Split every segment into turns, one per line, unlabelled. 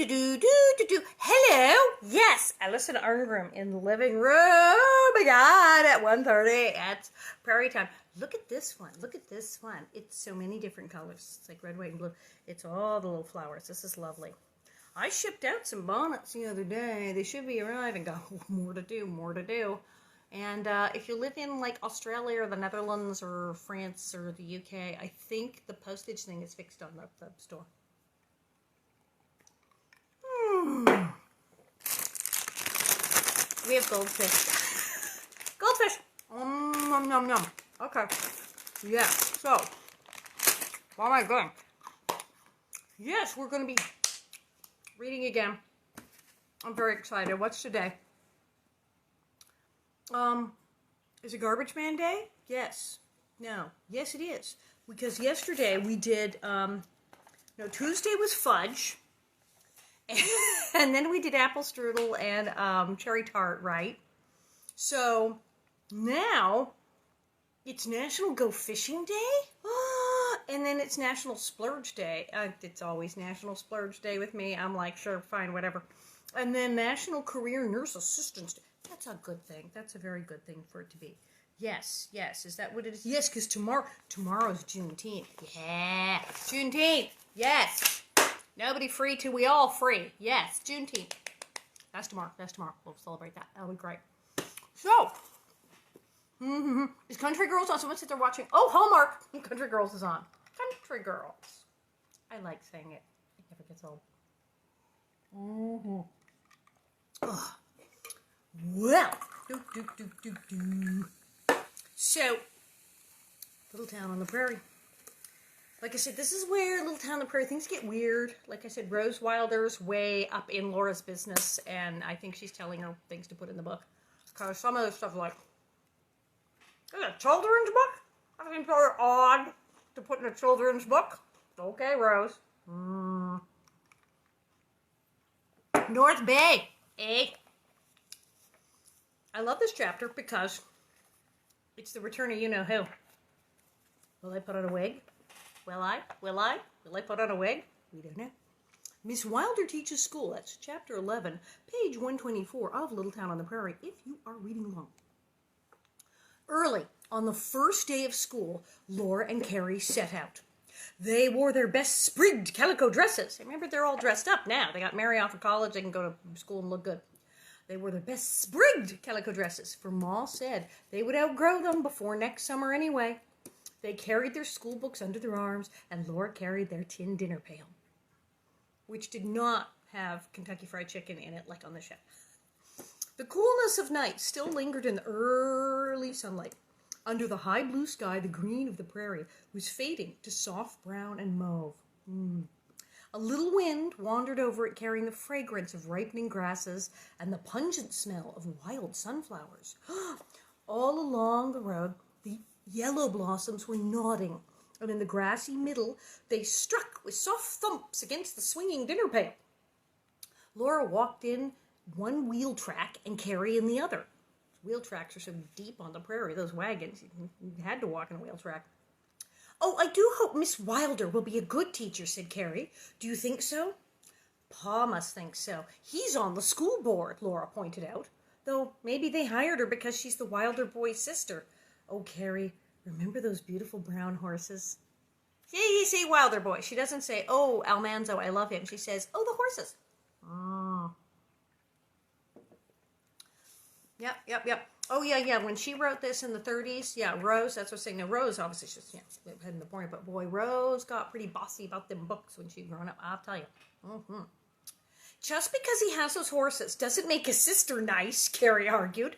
Hello. Yes, Alison Arngrim in the living room. Oh my God, at 1:30 at Prairie time. Look at this one. Look at this one. It's so many different colors. It's like red, white, and blue. It's all the little flowers. This is lovely. I shipped out some bonnets the other day. They should be arriving. Oh, more to do, more to do. And if you live in like Australia or the Netherlands or France or the UK, I think the postage thing is fixed on the store. We have goldfish. Goldfish! Nom, nom, nom. Okay. Yes, so, what am I doing? Yes, we're going to be reading again. I'm very excited. What's today? Is it Garbage Man Day? Yes. No. Yes, it is. Because yesterday we did, Tuesday was fudge. And then we did apple strudel and cherry tart, right? So now it's National Go Fishing Day. And then it's National Splurge Day. It's always National Splurge Day with me. I'm like, sure, fine, whatever. And then National Career Nurse Assistance Day. That's a good thing. That's a very good thing for it to be. Yes, yes. Is that what it is? Yes, because tomorrow's Juneteenth. Yeah, Juneteenth. Yes. Nobody free till we all free. Yes, Juneteenth. That's tomorrow. That's tomorrow. We'll celebrate that. That'll be great. So, is Country Girls on? Someone said they're watching. Oh, Hallmark. Country Girls is on. Country Girls. I like saying it. It never gets old. Well, so, Little Town on the Prairie. Like I said, this is where Little Town on the Prairie, things get weird. Like I said, Rose Wilder's way up in Laura's business, and I think she's telling her things to put in the book. Because some of the stuff like, is it a children's book? I seems very odd to put in a children's book. Okay, Rose. North Bay, eh? I love this chapter because it's the return of you-know-who. Will I put on a wig? Will I put on a wig? We don't know. Miss Wilder Teaches School. That's chapter 11, page 124 of Little Town on the Prairie, if you are reading along. Early, on the first day of school, Laura and Carrie set out. They wore their best sprigged calico dresses. Remember, they're all dressed up now. They got Mary off of college. They can go to school and look good. They wore their best sprigged calico dresses, for Ma said they would outgrow them before next summer anyway. They carried their school books under their arms, and Laura carried their tin dinner pail, which did not have Kentucky Fried Chicken in it like on the show. The coolness of night still lingered in the early sunlight. Under the high blue sky, the green of the prairie was fading to soft brown and mauve. A little wind wandered over it, carrying the fragrance of ripening grasses and the pungent smell of wild sunflowers. All along the road, the yellow blossoms were nodding, and in the grassy middle, they struck with soft thumps against the swinging dinner pail. Laura walked in one wheel track and Carrie in the other. Wheel tracks are so deep on the prairie, those wagons, you had to walk in a wheel track. Oh, I do hope Miss Wilder will be a good teacher, said Carrie. Do you think so? Pa must think so. He's on the school board, Laura pointed out. Though maybe they hired her because she's the Wilder boy's sister. Oh, Carrie, remember those beautiful brown horses? You say Wilder boy. She doesn't say, oh, Almanzo, I love him. She says, oh, the horses. Oh. Yep. Oh, yeah. When she wrote this in the 30s, Rose, that's what I'm saying. Now, Rose, obviously, she's heading the point, but boy, Rose got pretty bossy about them books when she'd grown up, I'll tell you. Just because he has those horses doesn't make his sister nice, Carrie argued.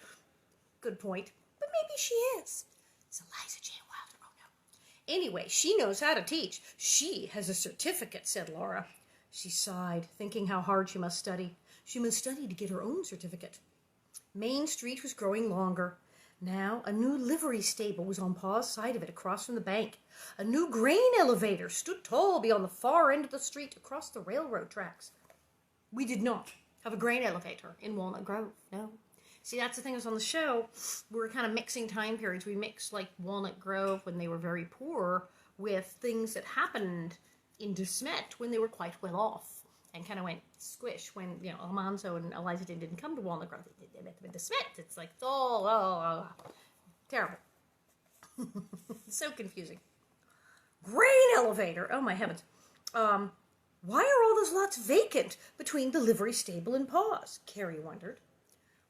Good point. But maybe she is. It's Eliza J. Wilder. Oh, no. Anyway, she knows how to teach. She has a certificate, said Laura. She sighed, thinking how hard she must study. She must study to get her own certificate. Main Street was growing longer. Now, a new livery stable was on Pa's side of it, across from the bank. A new grain elevator stood tall beyond the far end of the street, across the railroad tracks. We did not have a grain elevator in Walnut Grove, no. See, that's the thing is on the show, we're kind of mixing time periods. We mixed, like, Walnut Grove when they were very poor with things that happened in De Smet when they were quite well off. and kind of went squish when, Almanzo and Eliza didn't come to Walnut Grove. They met them in the Smith. It's like, terrible. So confusing. Grain elevator. Oh, my heavens. Why are all those lots vacant between the livery stable and Paws? Carrie wondered.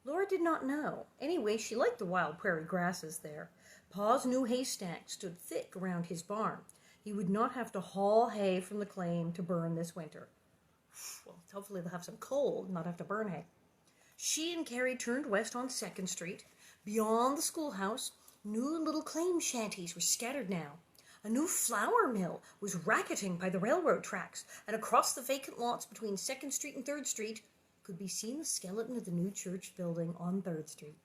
Laura did not know. Anyway, she liked the wild prairie grasses there. Pa's new haystack stood thick around his barn. He would not have to haul hay from the claim to burn this winter. Well, hopefully they'll have some coal and not have to burn hay. She and Carrie turned west on 2nd Street. Beyond the schoolhouse, new little claim shanties were scattered now. A new flour mill was racketing by the railroad tracks, and across the vacant lots between 2nd Street and 3rd Street could be seen the skeleton of the new church building on 3rd Street.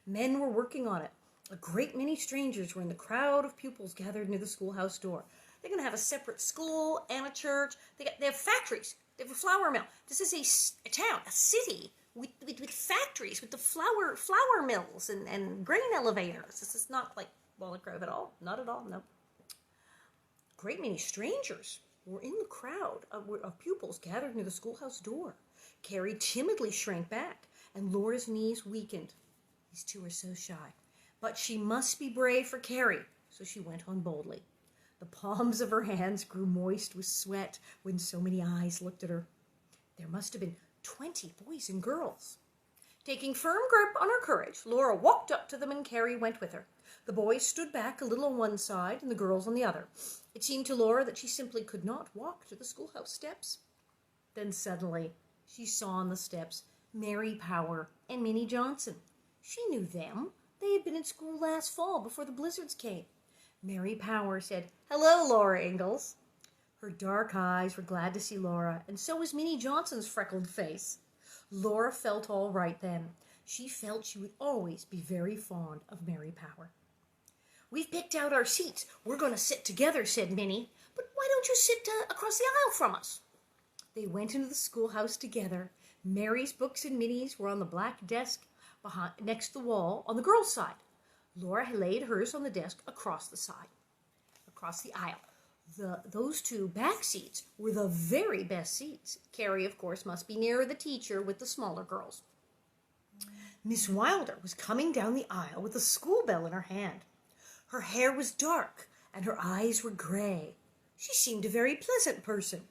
Men were working on it. A great many strangers were in the crowd of pupils gathered near the schoolhouse door. They're going to have a separate school and a church. They have factories. They have a flour mill. This is a town, a city with factories, with the flour mills and grain elevators. This is not like Walnut Grove at all. Not at all, no. Great many strangers were in the crowd of pupils gathered near the schoolhouse door. Carrie timidly shrank back, and Laura's knees weakened. These two were so shy. But she must be brave for Carrie, so she went on boldly. The palms of her hands grew moist with sweat when so many eyes looked at her. There must have been 20 boys and girls. Taking firm grip on her courage, Laura walked up to them and Carrie went with her. The boys stood back a little on one side and the girls on the other. It seemed to Laura that she simply could not walk to the schoolhouse steps. Then suddenly she saw on the steps Mary Power and Minnie Johnson. She knew them. They had been in school last fall before the blizzards came. Mary Power said, "Hello, Laura Ingalls." Her dark eyes were glad to see Laura, and so was Minnie Johnson's freckled face. Laura felt all right then. She felt she would always be very fond of Mary Power. "We've picked out our seats. We're going to sit together," said Minnie. "But why don't you sit across the aisle from us?" They went into the schoolhouse together. Mary's books and Minnie's were on the black desk next to the wall on the girls' side. Laura had laid hers on the desk across the aisle. Those two back seats were the very best seats. Carrie, of course, must be nearer the teacher with the smaller girls. Miss Wilder was coming down the aisle with a school bell in her hand. Her hair was dark and her eyes were gray. She seemed a very pleasant person.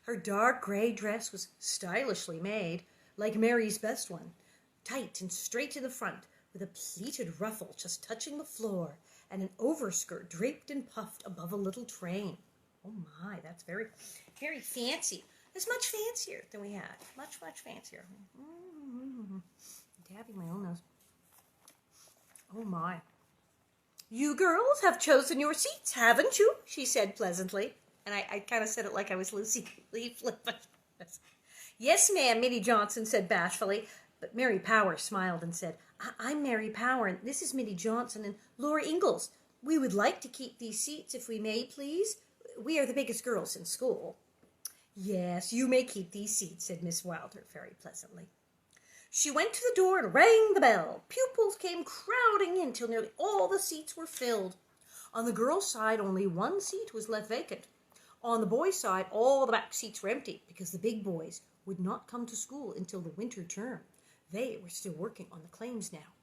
Her dark gray dress was stylishly made, like Mary's best one, tight and straight in the front, with a pleated ruffle just touching the floor, and an overskirt draped and puffed above a little train. Oh my, that's very, very fancy. It's much fancier than we had. Much, much fancier. Dabbing my own nose. Oh my. "You girls have chosen your seats, haven't you?" she said pleasantly. And I kind of said it like I was Lucy Flippin. "Yes, ma'am," Minnie Johnson said bashfully. But Mary Power smiled and said, "I'm Mary Power, and this is Minnie Johnson and Laura Ingalls. We would like to keep these seats if we may, please. We are the biggest girls in school." "Yes, you may keep these seats," said Miss Wilder very pleasantly. She went to the door and rang the bell. Pupils came crowding in till nearly all the seats were filled. On the girls' side, only one seat was left vacant. On the boys' side, all the back seats were empty because the big boys would not come to school until the winter term. They were still working on the claims now.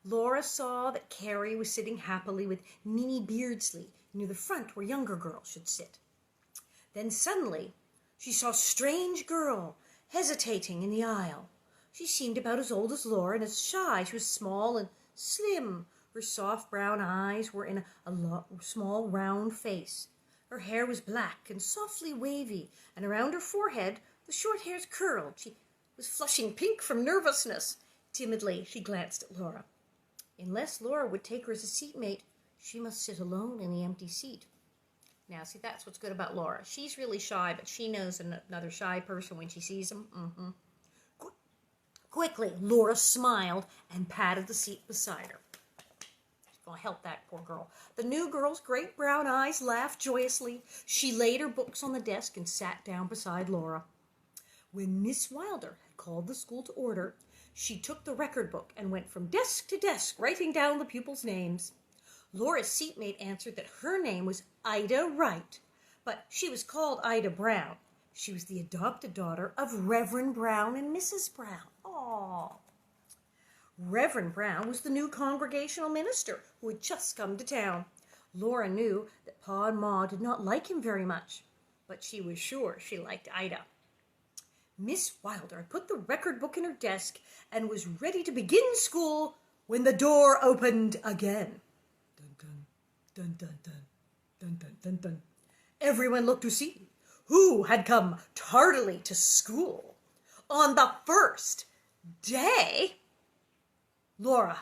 Laura saw that Carrie was sitting happily with Minnie Beardsley near the front where younger girls should sit. Then suddenly she saw a strange girl hesitating in the aisle. She seemed about as old as Laura and as shy. She was small and slim. Her soft brown eyes were in a small round face. Her hair was black and softly wavy, and around her forehead the short hairs curled. She was flushing pink from nervousness. Timidly she glanced at Laura. Unless Laura would take her as a seatmate, she must sit alone in the empty seat. Now, see, that's what's good about Laura. She's really shy, but she knows another shy person when she sees them. Quickly, Laura smiled and patted the seat beside her. She's going to help that poor girl. The new girl's great brown eyes laughed joyously. She laid her books on the desk and sat down beside Laura. When Miss Wilder had called the school to order, she took the record book and went from desk to desk, writing down the pupils' names. Laura's seatmate answered that her name was Ida Wright, but she was called Ida Brown. She was the adopted daughter of Reverend Brown and Mrs. Brown. Aww. Reverend Brown was the new congregational minister who had just come to town. Laura knew that Pa and Ma did not like him very much, but she was sure she liked Ida. Miss Wilder had put the record book in her desk and was ready to begin school when the door opened again. Dun, dun, dun, dun, dun, dun, dun, dun, dun. Everyone looked to see who had come tardily to school on the first day. Laura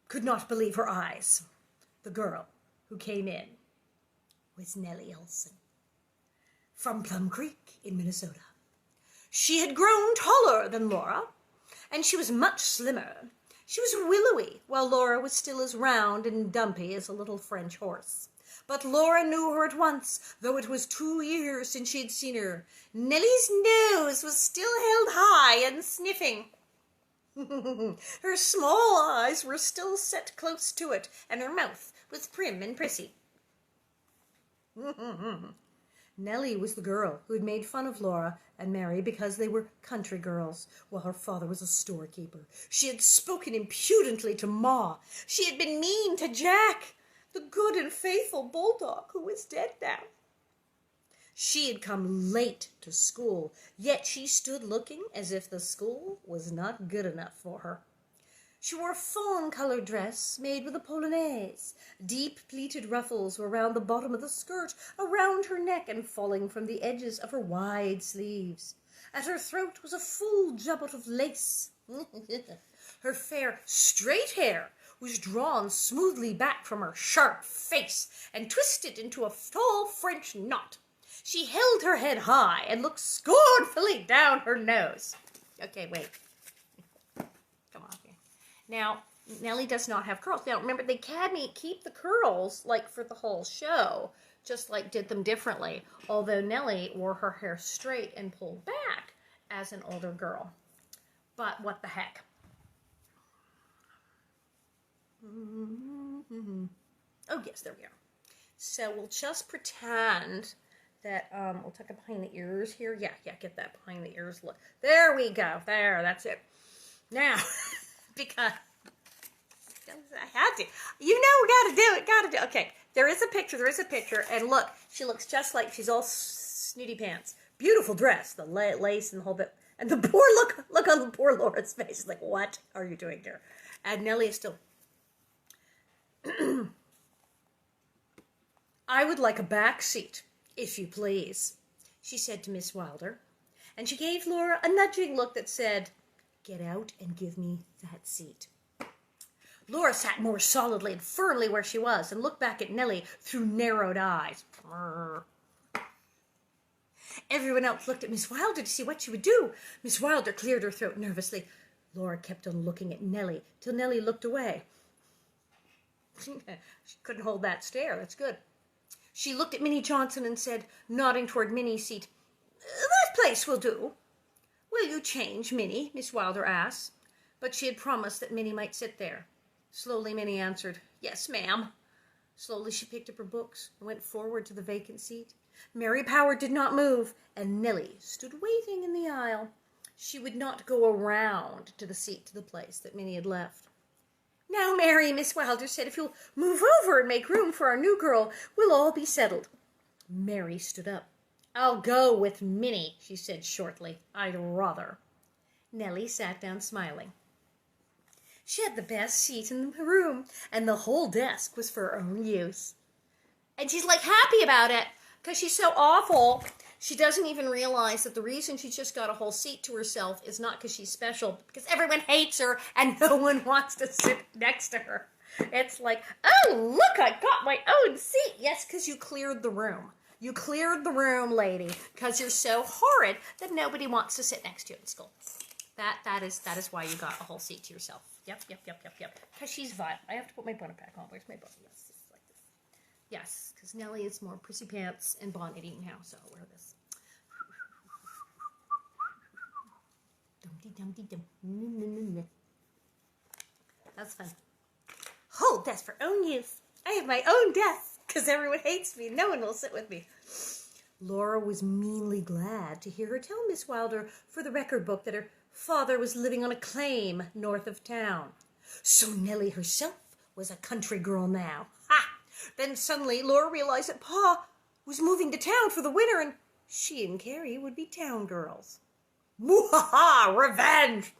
could not believe her eyes. The girl who came in was Nellie Oleson from Plum Creek in Minnesota. She had grown taller than Laura, and she was much slimmer. She was willowy, while Laura was still as round and dumpy as a little French horse. But Laura knew her at once, though it was 2 years since she had seen her. Nellie's nose was still held high and sniffing. Her small eyes were still set close to it, and her mouth was prim and prissy. Nellie was the girl who had made fun of Laura and Mary because they were country girls, while her father was a storekeeper. She had spoken impudently to Ma. She had been mean to Jack, the good and faithful bulldog who was dead now. She had come late to school, yet she stood looking as if the school was not good enough for her. She wore a fawn-colored dress made with a polonaise. Deep pleated ruffles were round the bottom of the skirt, around her neck and falling from the edges of her wide sleeves. At her throat was a full jublet of lace. Her fair, straight hair was drawn smoothly back from her sharp face and twisted into a tall French knot. She held her head high and looked scornfully down her nose. Okay, wait. Come on here. Now, Nellie does not have curls. Now, remember, they had me keep the curls, like, for the whole show, just, like, did them differently, although Nellie wore her hair straight and pulled back as an older girl. But what the heck? Oh, yes, there we are. So we'll just pretend that, we'll tuck it behind the ears here. Yeah, get that behind the ears look. There we go. There, that's it. Now, because I had to. You know, we gotta do it. Okay, there is a picture, and look, she looks just like she's all snooty pants. Beautiful dress, the lace and the whole bit. And the poor look on the poor Laura's face. She's like, what are you doing here? And Nellie is still... I would like a back seat, if you please, she said to Miss Wilder. And she gave Laura a nudging look that said, get out and give me that seat. Laura sat more solidly and firmly where she was and looked back at Nellie through narrowed eyes. Everyone else looked at Miss Wilder to see what she would do. Miss Wilder cleared her throat nervously. Laura kept on looking at Nellie till Nellie looked away. She couldn't hold that stare. That's good. She looked at Minnie Johnson and said, nodding toward Minnie's seat, that place will do. Will you change, Minnie? Miss Wilder asked. But she had promised that Minnie might sit there. Slowly, Minnie answered, yes, ma'am. Slowly, she picked up her books and went forward to the vacant seat. Mary Power did not move, and Nellie stood waiting in the aisle. She would not go around to the place that Minnie had left. Now, Mary, Miss Wilder said, if you'll move over and make room for our new girl, we'll all be settled. Mary stood up. I'll go with Minnie, she said shortly. I'd rather. Nellie sat down smiling. She had the best seat in the room, and the whole desk was for her own use. And she's like happy about it, because she's so awful. She doesn't even realize that the reason she's just got a whole seat to herself is not because she's special, but because everyone hates her and no one wants to sit next to her. It's like, oh, look, I got my own seat. Yes, because you cleared the room. You cleared the room, lady, because you're so horrid that nobody wants to sit next to you in school. That is why you got a whole seat to yourself. Yep. Because she's vile. I have to put my bonnet back on. Where's my bonnet? Yes, it's like this. Yes, because Nellie is more prissy pants and bonnety now, so I'll wear this. Dum-dee-dum-dee-dum. That's fun. Whole desk for own use. I have my own desk because everyone hates me. No one will sit with me. Laura was meanly glad to hear her tell Miss Wilder for the record book that her father was living on a claim north of town. So Nellie herself was a country girl now. Ha! Then suddenly Laura realized that Pa was moving to town for the winter and she and Carrie would be town girls. Moo-ha-ha! Revenge!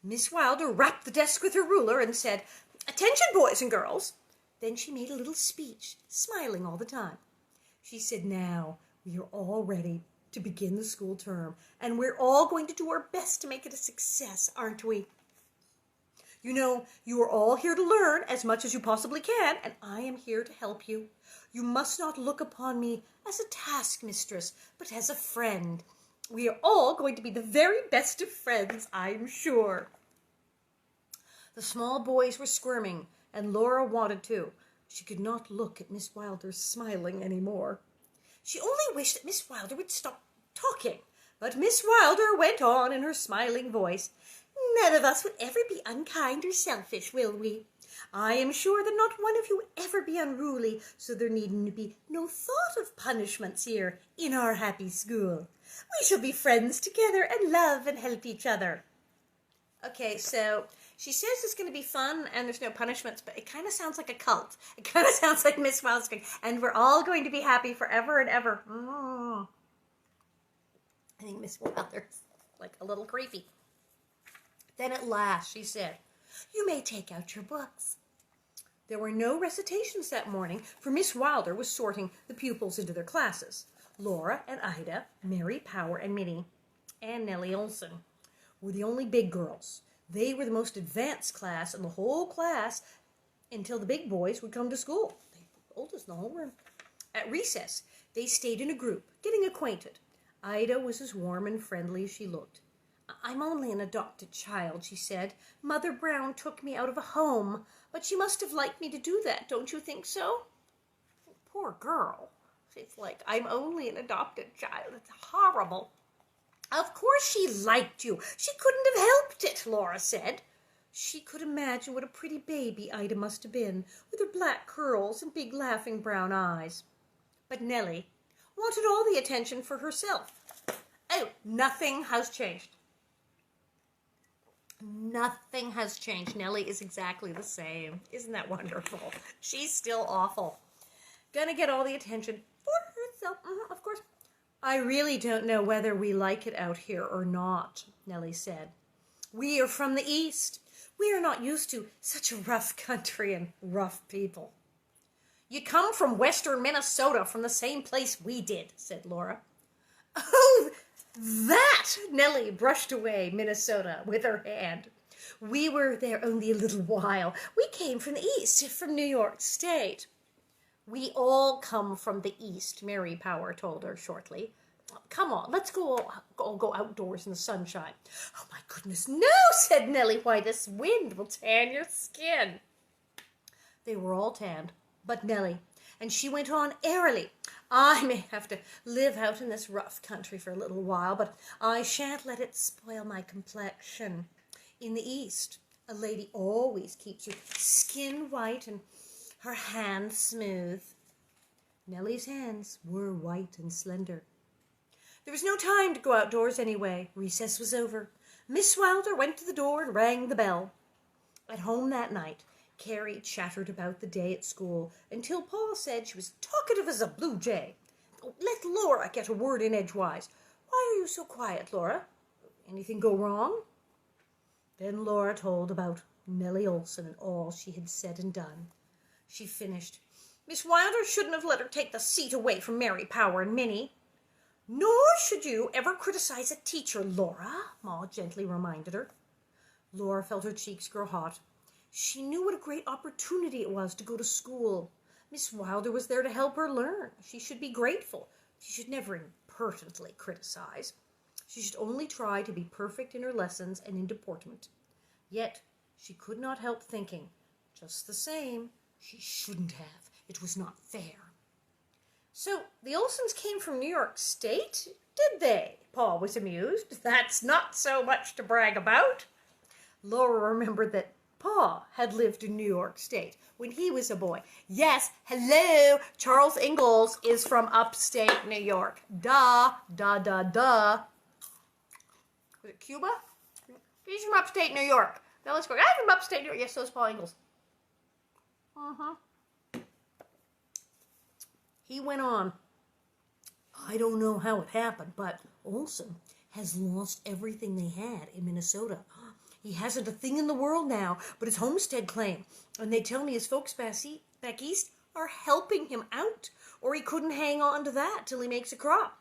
Miss Wilder rapped the desk with her ruler and said, "Attention, boys and girls." Then she made a little speech, smiling all the time. She said, "Now we are all ready to begin the school term, and we're all going to do our best to make it a success, aren't we? You know, you are all here to learn as much as you possibly can, and I am here to help you. You must not look upon me as a taskmistress, but as a friend. We are all going to be the very best of friends, I'm sure." The small boys were squirming, and Laura wanted to. She could not look at Miss Wilder smiling any more. She only wished that Miss Wilder would stop talking, but Miss Wilder went on in her smiling voice. "None of us would ever be unkind or selfish, will we? I am sure that not one of you will ever be unruly, so there need be no thought of punishments here in our happy school. We shall be friends together and love and help each other." Okay, so she says it's going to be fun and there's no punishments, but it kind of sounds like a cult. It kind of sounds like Miss Wilder's going, and we're all going to be happy forever and ever. I think Miss Wilder's like a little creepy. Then at last she said, "You may take out your books." There were no recitations that morning, for Miss Wilder was sorting the pupils into their classes. Laura and Ida, Mary Power and Minnie, and Nellie Oleson were the only big girls. They were the most advanced class in the whole class until the big boys would come to school. They were the oldest in the whole room. At recess, they stayed in a group, getting acquainted. Ida was as warm and friendly as she looked. "I'm only an adopted child," she said. "Mother Brown took me out of a home, but she must have liked me to do that, don't you think so?" Poor girl. It's like, I'm only an adopted child. It's horrible. "Of course she liked you. She couldn't have helped it," Laura said. She could imagine what a pretty baby Ida must have been, with her black curls and big laughing brown eyes. But Nellie wanted all the attention for herself. Oh, nothing has changed. Nothing has changed. Nellie is exactly the same. Isn't that wonderful? She's still awful. Gonna get all the attention for herself, of course. "I really don't know whether we like it out here or not," Nellie said. "We are from the East. We are not used to such a rough country and rough people." "You come from western Minnesota, from the same place we did," said Laura. "Oh, that!" Nellie brushed away Minnesota with her hand. "We were there only a little while. We came from the East, from New York State." "We all come from the East," Mary Power told her shortly. "Come on, let's go outdoors in the sunshine." "Oh, my goodness, no," said Nellie. "Why, this wind will tan your skin." They were all tanned, but Nellie, and she went on airily. "I may have to live out in this rough country for a little while, but I shan't let it spoil my complexion. In the East, a lady always keeps her skin white and her hands smooth." Nellie's hands were white and slender. There was no time to go outdoors anyway. Recess was over. Miss Wilder went to the door and rang the bell. At home that night, Carrie chattered about the day at school until Pa said she was talkative as a blue jay. "Let Laura get a word in edgewise." "Why are you so quiet, Laura? Anything go wrong?" Then Laura told about Nellie Oleson and all she had said and done. She finished. "Miss Wilder shouldn't have let her take the seat away from Mary Power and Minnie." "Nor should you ever criticize a teacher, Laura," Ma gently reminded her. Laura felt her cheeks grow hot. She knew what a great opportunity it was to go to school. Miss Wilder was there to help her learn. She should be grateful. She should never impertinently criticize. She should only try to be perfect in her lessons and in deportment. Yet she could not help thinking, just the same, she shouldn't have. It was not fair. "So the Olesons came from New York State, did they?" Pa was amused. "That's not so much to brag about." Laura remembered that Pa had lived in New York State when he was a boy. Yes, hello, Charles Ingalls is from upstate New York. Duh, duh, duh, duh. Was it Cuba? He's from upstate New York. Now let's go. I'm from upstate New York. Yes, so is Paul Ingalls. He went on. I don't know how it happened, but Oleson has lost everything they had in Minnesota. He hasn't a thing in the world now but his homestead claim. And they tell me his folks back east are helping him out, or he couldn't hang on to that till he makes a crop.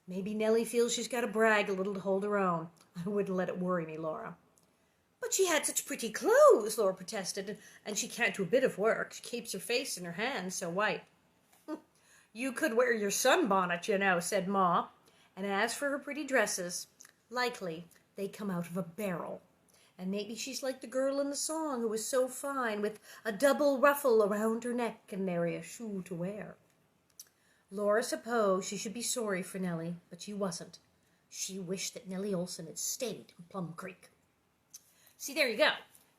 Maybe Nellie feels she's got to brag a little to hold her own. I wouldn't let it worry me, Laura. But she had such pretty clothes, Laura protested, and she can't do a bit of work. She keeps her face in her hands so white. You could wear your sunbonnet, you know, said Ma. And as for her pretty dresses, likely they come out of a barrel. And maybe she's like the girl in the song who was so fine, with a double ruffle around her neck and nary a shoe to wear. Laura supposed she should be sorry for Nellie, but she wasn't. She wished that Nellie Oleson had stayed in Plum Creek. See, there you go.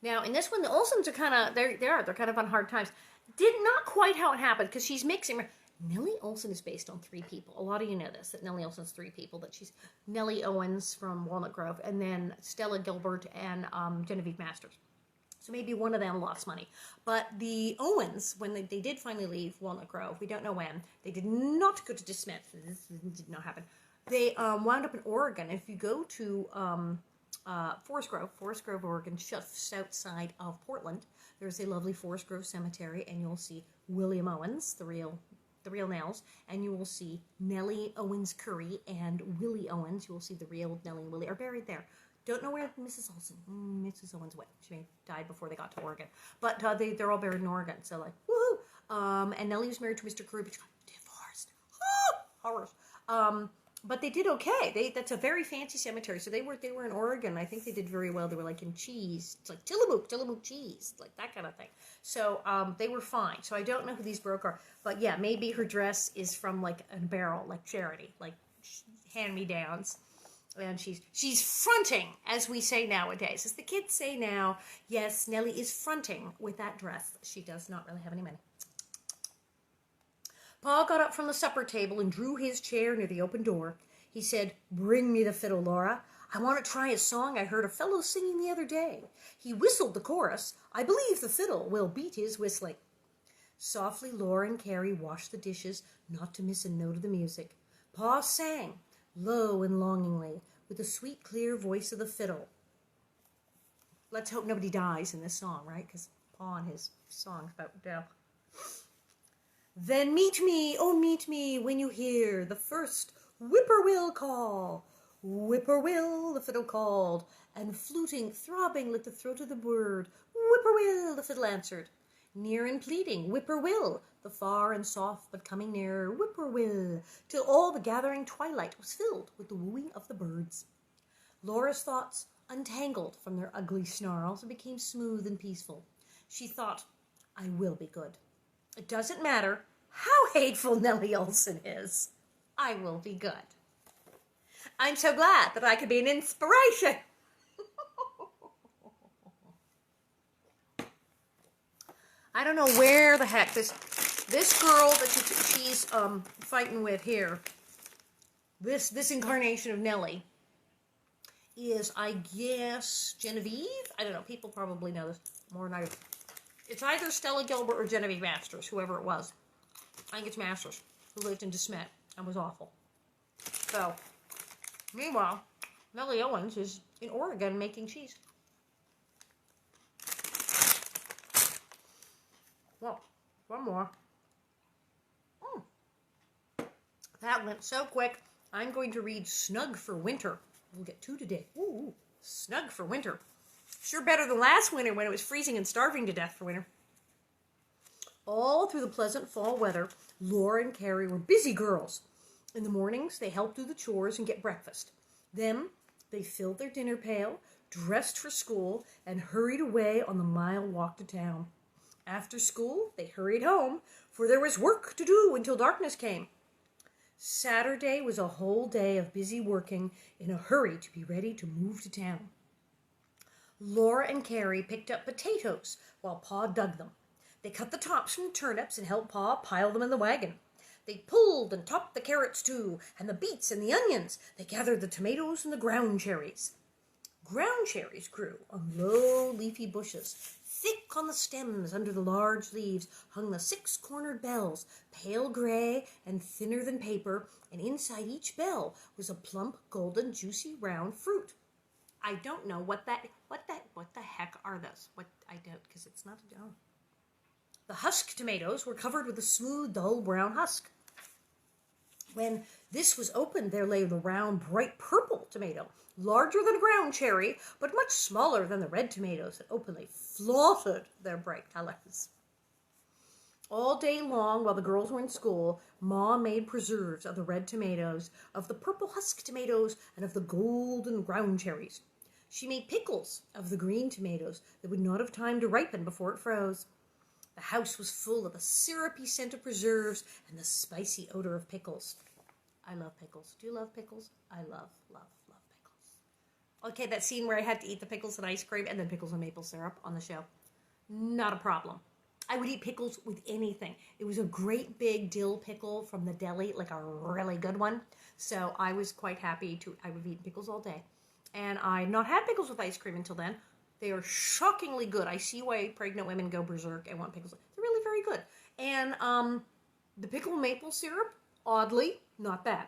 Now, in this one, the Olsons are kind of, they're kind of on hard times. Did not quite how it happened, because she's mixing. Nellie Oleson is based on 3 people. A lot of you know this, that Nellie Olson's 3 people, that she's Nellie Owens from Walnut Grove, and then Stella Gilbert and Genevieve Masters. So maybe one of them lost money. But the Owens, when they did finally leave Walnut Grove, we don't know when, they did not go to DeSmith. This did not happen. They wound up in Oregon. If you go to Forest Grove, Oregon, just outside of Portland, there's a lovely Forest Grove cemetery, and you'll see William Owens, the real Nels, and you will see Nellie Owens Curry and Willie Owens. You will see the real Nellie and Willie are buried there. Don't know where Mrs. Oleson, Mrs. Owens went. She may have died before they got to Oregon, but they're all buried in Oregon. So like, woohoo! And Nellie was married to Mr. Curry, but she got divorced. Horrors. But they did okay. That's a very fancy cemetery. So they were in Oregon. I think they did very well. They were like in cheese. It's like Tillamook cheese, like that kind of thing. So they were fine. So I don't know who these broke are, but yeah, maybe her dress is from like a barrel, like charity, like hand-me-downs, and she's fronting, as we say nowadays, as the kids say now. Yes, Nellie is fronting with that dress. She does not really have any money. Pa got up from the supper table and drew his chair near the open door. He said, "Bring me the fiddle, Laura. I want to try a song I heard a fellow singing the other day. He whistled the chorus. I believe the fiddle will beat his whistling." Softly, Laura and Carrie washed the dishes, not to miss a note of the music. Pa sang, low and longingly, with the sweet, clear voice of the fiddle. Let's hope nobody dies in this song, right? Because Pa and his song's about death. "Then meet me, oh meet me, when you hear the first whippoorwill call. Whippoorwill," the fiddle called, and fluting, throbbing like the throat of the bird. "Whippoorwill," the fiddle answered. Near and pleading, whippoorwill, the far and soft but coming nearer, whippoorwill, till all the gathering twilight was filled with the wooing of the birds. Laura's thoughts untangled from their ugly snarls and became smooth and peaceful. She thought, I will be good. It doesn't matter how hateful Nellie Oleson is. I will be good. I'm so glad that I could be an inspiration. I don't know where the heck this girl that she's fighting with here, this incarnation of Nellie, is, I guess, Genevieve? I don't know. People probably know this more than I do. It's either Stella Gilbert or Genevieve Masters, whoever it was. I think it's Masters, who lived in DeSmet and was awful. So, meanwhile, Nellie Owens is in Oregon making cheese. Well, one more. That went so quick. I'm going to read Snug for Winter. We'll get 2 today. Ooh, Snug for Winter. Sure better than last winter when it was freezing and starving to death for winter. All through the pleasant fall weather, Laura and Carrie were busy girls. In the mornings, they helped do the chores and get breakfast. Then, they filled their dinner pail, dressed for school, and hurried away on the mile walk to town. After school, they hurried home, for there was work to do until darkness came. Saturday was a whole day of busy working in a hurry to be ready to move to town. Laura and Carrie picked up potatoes while Pa dug them. They cut the tops from the turnips and helped Pa pile them in the wagon. They pulled and topped the carrots too, and the beets and the onions. They gathered the tomatoes and the ground cherries. Ground cherries grew on low, leafy bushes. Thick on the stems under the large leaves hung the 6-cornered bells, pale gray and thinner than paper, and inside each bell was a plump, golden, juicy, round fruit. I don't know what the heck are those? I don't, because it's not a dough. The husk tomatoes were covered with a smooth, dull brown husk. When this was opened, there lay the round, bright purple tomato, larger than a ground cherry, but much smaller than the red tomatoes that openly flaunted their bright colors. All day long, while the girls were in school, Ma made preserves of the red tomatoes, of the purple husk tomatoes, and of the golden ground cherries. She made pickles of the green tomatoes that would not have time to ripen before it froze. The house was full of the syrupy scent of preserves and the spicy odor of pickles. I love pickles. Do you love pickles? I love pickles. Okay, that scene where I had to eat the pickles and ice cream and then pickles and maple syrup on the show. Not a problem. I would eat pickles with anything. It was a great big dill pickle from the deli, like a really good one. So I was quite happy I would eat pickles all day. And I had not had pickles with ice cream until then. They are shockingly good. I see why pregnant women go berserk and want pickles. They're really very good. And the pickle maple syrup, oddly, not bad.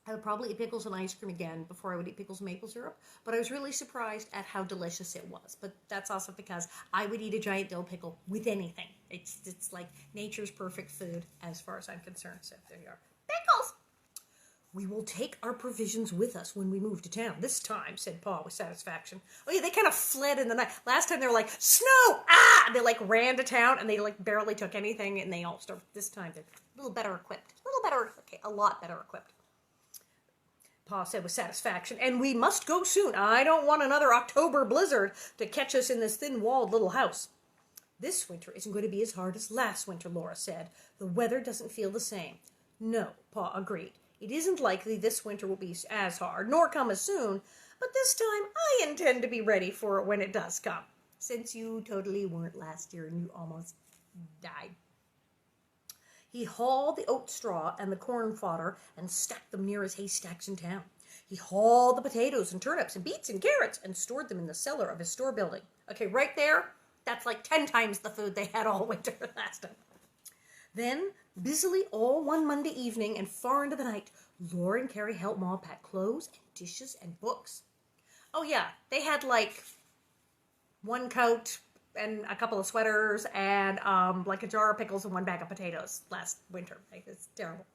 I would probably eat pickles and ice cream again before I would eat pickles and maple syrup. But I was really surprised at how delicious it was. But that's also because I would eat a giant dill pickle with anything. It's like nature's perfect food as far as I'm concerned. So there you are. Pickles! We will take our provisions with us when we move to town. This time, said Pa with satisfaction. Oh yeah, they kind of fled in the night. Last time they were like, snow! Ah! And they like ran to town and they like barely took anything and they all started. This time they're a little better equipped. A lot better equipped. Pa said with satisfaction. And we must go soon. I don't want another October blizzard to catch us in this thin-walled little house. This winter isn't going to be as hard as last winter, Laura said. The weather doesn't feel the same. No, Pa agreed. It isn't likely this winter will be as hard, nor come as soon, but this time I intend to be ready for it when it does come, since you totally weren't last year and you almost died. He hauled the oat straw and the corn fodder and stacked them near his haystacks in town. He hauled the potatoes and turnips and beets and carrots and stored them in the cellar of his store building. Okay, right there, that's like 10 times the food they had all winter last time. Then, busily all one Monday evening and far into the night, Laura and Carrie helped Ma pack clothes and dishes and books. Oh yeah, they had like one coat and a couple of sweaters and like a jar of pickles and one bag of potatoes last winter. It's terrible.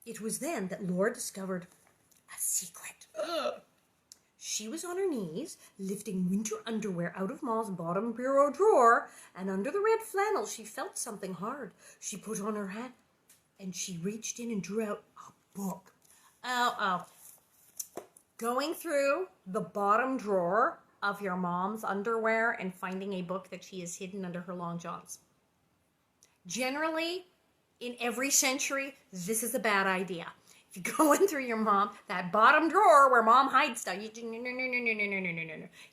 It was then that Laura discovered a secret. She was on her knees, lifting winter underwear out of Ma's bottom bureau drawer, and under the red flannel she felt something hard. She put on her hat, and she reached in and drew out a book. Going through the bottom drawer of your mom's underwear and finding a book that she has hidden under her long johns. Generally, in every century, this is a bad idea. If you go in through your mom, that bottom drawer where mom hides stuff, no.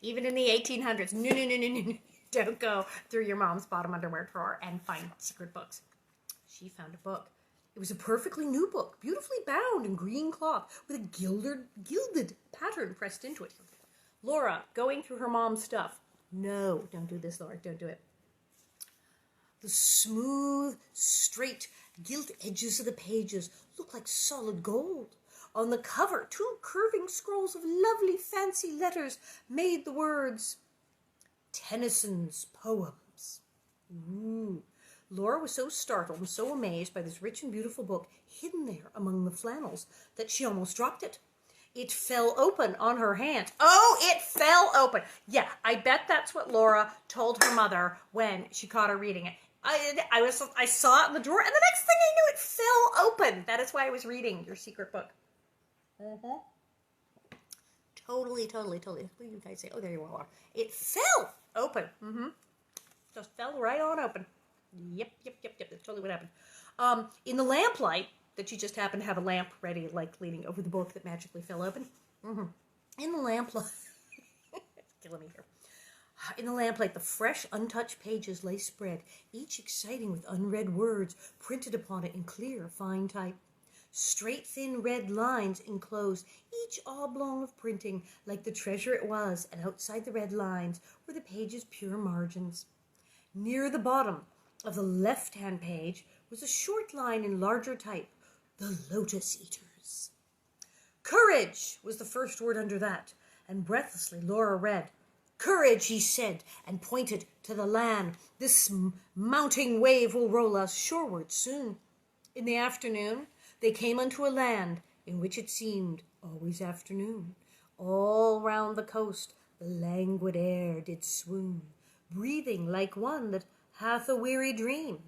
Even in the 1800s, no. Don't go through your mom's bottom underwear drawer and find secret books. She found a book. It was a perfectly new book, beautifully bound in green cloth with a gilded pattern pressed into it. Laura, going through her mom's stuff. No, don't do this, Laura. Don't do it. The smooth, straight, gilt edges of the pages looked like solid gold. On the cover, 2 curving scrolls of lovely fancy letters made the words, Tennyson's Poems. Ooh. Laura was so startled and so amazed by this rich and beautiful book hidden there among the flannels that she almost dropped it. It fell open on her hand. Oh, it fell open. Yeah, I bet that's what Laura told her mother when she caught her reading it. I saw it in the drawer, and the next thing I knew, it fell open. That is why I was reading your secret book. Totally. What do you guys say? Oh, there you all are. It fell open. Just fell right on open. Yep. That's totally what happened. In the lamplight, that you just happened to have a lamp ready, like leaning over the book that magically fell open. In the lamplight, killing me here. In the lamplight, the fresh, untouched pages lay spread, each exciting with unread words printed upon it in clear, fine type. Straight, thin, red lines enclosed, each oblong of printing, like the treasure it was, and outside the red lines were the page's pure margins. Near the bottom of the left-hand page was a short line in larger type, the Lotus Eaters. Courage was the first word under that, and breathlessly Laura read. Courage, he said, and pointed to the land. This mounting wave will roll us shoreward soon. In the afternoon, they came unto a land in which it seemed always afternoon. All round the coast the languid air did swoon, breathing like one that hath a weary dream.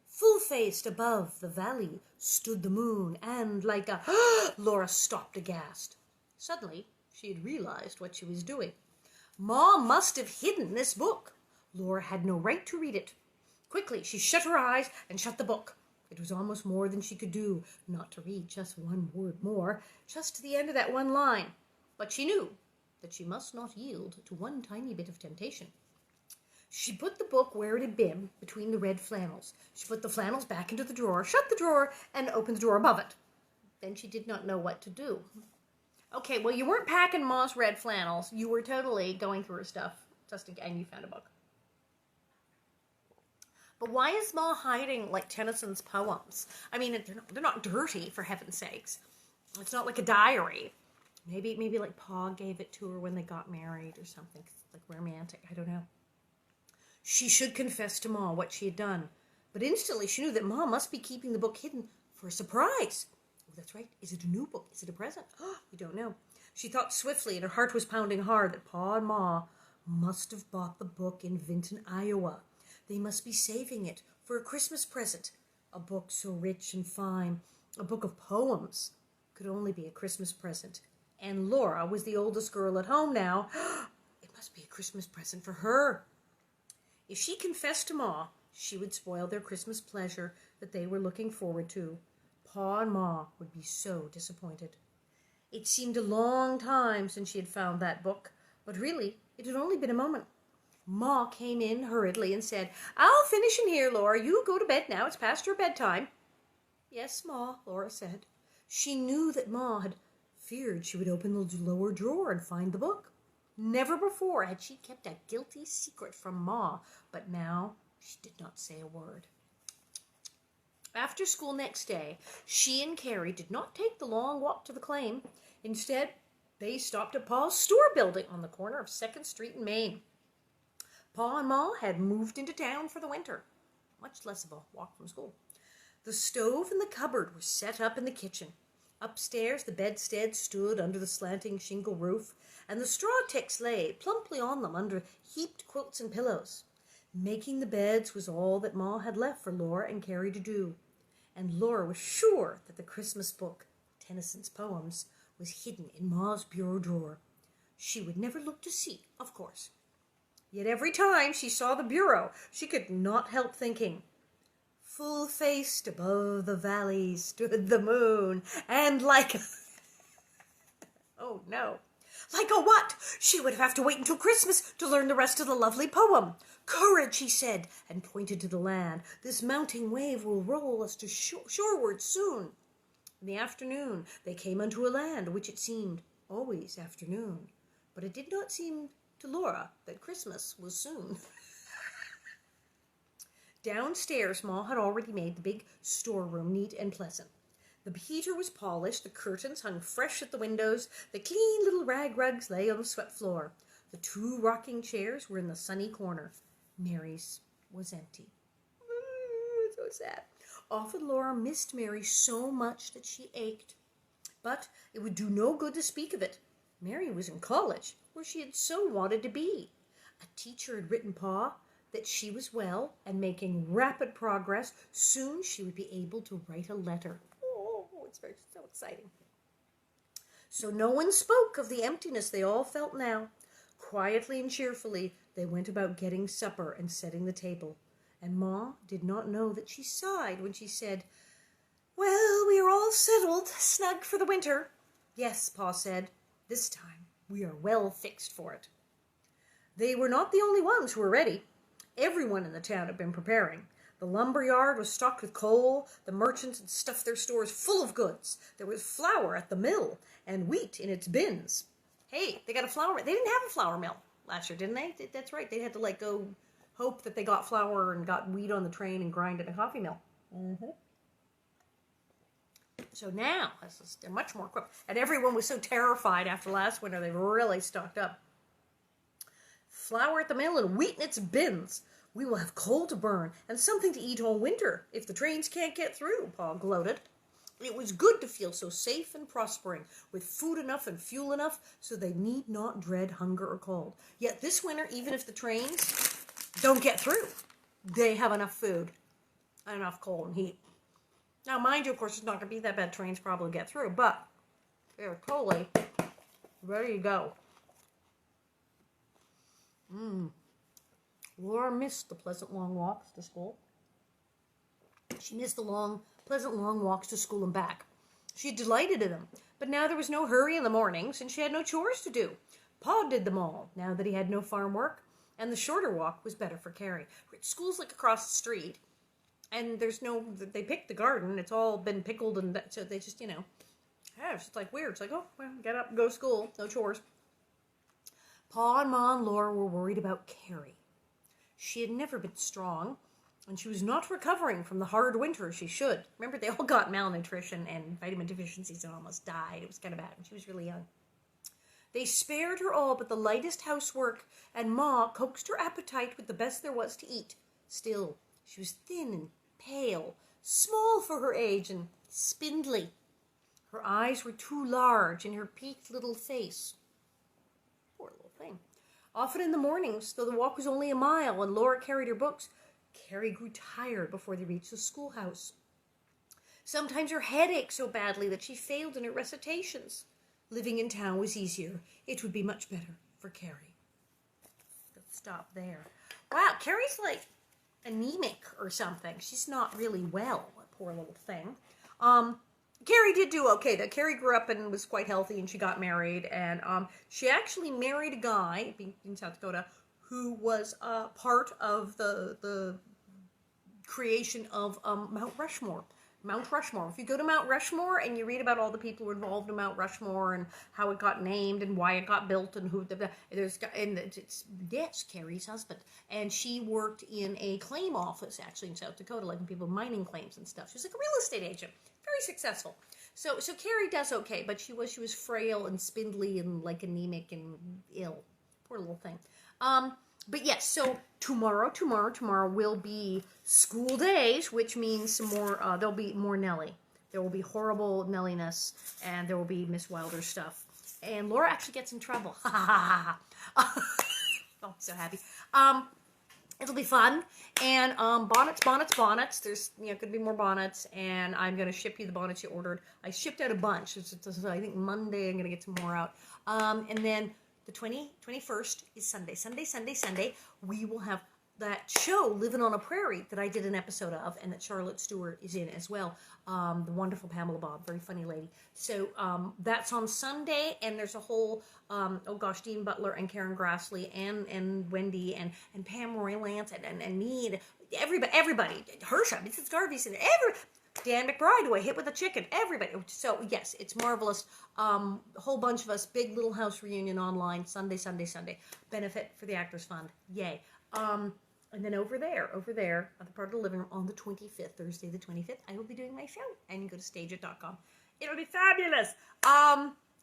Full-faced above the valley stood the moon, and like a... Laura stopped aghast. Suddenly, she had realized what she was doing. Ma must have hidden this book. Laura had no right to read it. Quickly, she shut her eyes and shut the book. It was almost more than she could do, not to read just one word more, just to the end of that one line. But she knew that she must not yield to one tiny bit of temptation. She put the book where it had been, between the red flannels. She put the flannels back into the drawer, shut the drawer, and opened the drawer above it. Then she did not know what to do. Okay, well, you weren't packing Ma's red flannels. You were totally going through her stuff, and you found a book. But why is Ma hiding, like, Tennyson's poems? I mean, they're not dirty, for heaven's sakes. It's not like a diary. Maybe like Pa gave it to her when they got married or something, like romantic. I don't know. She should confess to Ma what she had done. But instantly she knew that Ma must be keeping the book hidden for a surprise. Oh, that's right. Is it a new book? Is it a present? We don't know. She thought swiftly, and her heart was pounding hard, that Pa and Ma must have bought the book in Vinton, Iowa. They must be saving it for a Christmas present. A book so rich and fine, a book of poems, could only be a Christmas present. And Laura was the oldest girl at home now. It must be a Christmas present for her. If she confessed to Ma, she would spoil their Christmas pleasure that they were looking forward to. Pa and Ma would be so disappointed. It seemed a long time since she had found that book, but really, it had only been a moment. Ma came in hurriedly and said, I'll finish in here, Laura. You go to bed now. It's past your bedtime. Yes, Ma, Laura said. She knew that Ma had feared she would open the lower drawer and find the book. Never before had she kept a guilty secret from Ma, but now she did not say a word. After school next day, she and Carrie did not take the long walk to the claim. Instead, they stopped at Pa's store building on the corner of 2nd Street in Maine. Pa and Ma had moved into town for the winter, much less of a walk from school. The stove and the cupboard were set up in the kitchen. Upstairs, the bedstead stood under the slanting shingle roof, and the straw ticks lay plumply on them under heaped quilts and pillows. Making the beds was all that Ma had left for Laura and Carrie to do, and Laura was sure that the Christmas book, Tennyson's poems, was hidden in Ma's bureau drawer. She would never look to see, of course. Yet every time she saw the bureau, she could not help thinking, full-faced above the valley stood the moon, and like a... Oh, no. Like a what? She would have to wait until Christmas to learn the rest of the lovely poem. Courage, he said, and pointed to the land. This mounting wave will roll us to shoreward soon. In the afternoon, they came unto a land which it seemed always afternoon. But it did not seem to Laura that Christmas was soon. Downstairs, Ma had already made the big storeroom neat and pleasant. The heater was polished, the curtains hung fresh at the windows, the clean little rag rugs lay on the swept floor. The 2 rocking chairs were in the sunny corner. Mary's was empty. So sad. Often Laura missed Mary so much that she ached. But it would do no good to speak of it. Mary was in college, where she had so wanted to be. A teacher had written Pa that she was well and making rapid progress. Soon she would be able to write a letter. Oh, it's so exciting. So no one spoke of the emptiness they all felt now. Quietly and cheerfully, they went about getting supper and setting the table. And Ma did not know that she sighed when she said, Well, we are all settled, snug for the winter. Yes, Pa said, this time we are well fixed for it. They were not the only ones who were ready. Everyone in the town had been preparing. The lumber yard was stocked with coal. The merchants had stuffed their stores full of goods. There was flour at the mill and wheat in its bins. Hey, they got a flour. They didn't have a flour mill last year, didn't they? That's right. They had to go hope that they got flour and got wheat on the train and grind it in a coffee mill. Mm-hmm. So now they're much more equipped. And everyone was so terrified after last winter, they really stocked up. Flour at the mill and wheat in its bins. We will have coal to burn and something to eat all winter if the trains can't get through, Pa gloated. It was good to feel so safe and prospering, with food enough and fuel enough so they need not dread hunger or cold. Yet this winter, even if the trains don't get through, they have enough food and enough coal and heat. Now, mind you, of course, it's not going to be that bad. Trains probably get through, but they're totally ready to go. Laura missed the pleasant long walks to school. She missed the pleasant long walks to school and back. She delighted in them, but now there was no hurry in the mornings, and she had no chores to do. Pa did them all, now that he had no farm work, and the shorter walk was better for Carrie. School's across the street, and they picked the garden. It's all been pickled, and so they just, it's weird. It's oh, well, get up and go to school. No chores. Pa and Ma and Laura were worried about Carrie. She had never been strong, and she was not recovering from the hard winter she should. Remember, they all got malnutrition and vitamin deficiencies and almost died. It was kind of bad when she was really young. They spared her all but the lightest housework, and Ma coaxed her appetite with the best there was to eat. Still, she was thin and pale, small for her age, and spindly. Her eyes were too large in her peaked little face. Poor little thing. Often in the mornings, though the walk was only a mile and Laura carried her books, Carrie grew tired before they reached the schoolhouse. Sometimes her head ached so badly that she failed in her recitations. Living in town was easier. It would be much better for Carrie. Let's stop there. Wow, Carrie's anemic or something. She's not really well, poor little thing. Carrie did do okay. Carrie grew up and was quite healthy, and she got married, and she actually married a guy in South Dakota who was part of the creation of Mount Rushmore. Mount Rushmore. If you go to Mount Rushmore and you read about all the people who were involved in Mount Rushmore and how it got named and why it got built and it's Carrie's husband, and she worked in a claim office actually in South Dakota, when people mining claims and stuff. She was a real estate agent, very successful. So Carrie does okay, but she was frail and spindly and anemic and ill. Poor little thing. But yes, so tomorrow will be school days, which means some more, there'll be more Nellie. There will be horrible Nelliness, and there will be Miss Wilder stuff. And Laura actually gets in trouble. Ha ha ha ha. Oh, so happy. It'll be fun. And bonnets. There's going to be more bonnets, and I'm going to ship you the bonnets you ordered. I shipped out a bunch. I think Monday I'm going to get some more out. And then the 21st is Sunday. We will have that show, Living on a Prairie, that I did an episode of, and that Charlotte Stewart is in as well. The wonderful Pamela Bob, very funny lady. So that's on Sunday, and there's a whole, Dean Butler and Karen Grassley and Wendy and Pam Roylance and me and everybody, Hersha, Mrs. Garvey's and Dan McBride, who I hit with a chicken, everybody. So, yes, it's marvelous. A whole bunch of us, big Little House reunion online, Sunday. Benefit for the Actors Fund. Yay. And then over there, at the part of the living room, on the 25th, Thursday the 25th, I will be doing my show. And you can go to stageit.com. It'll be fabulous.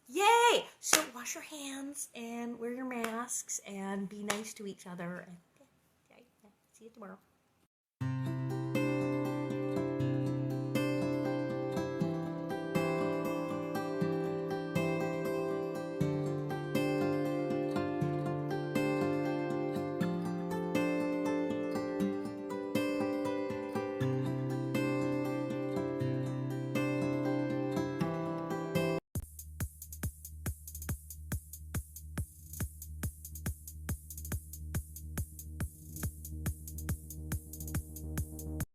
Yay. So, wash your hands and wear your masks and be nice to each other. And, see you tomorrow.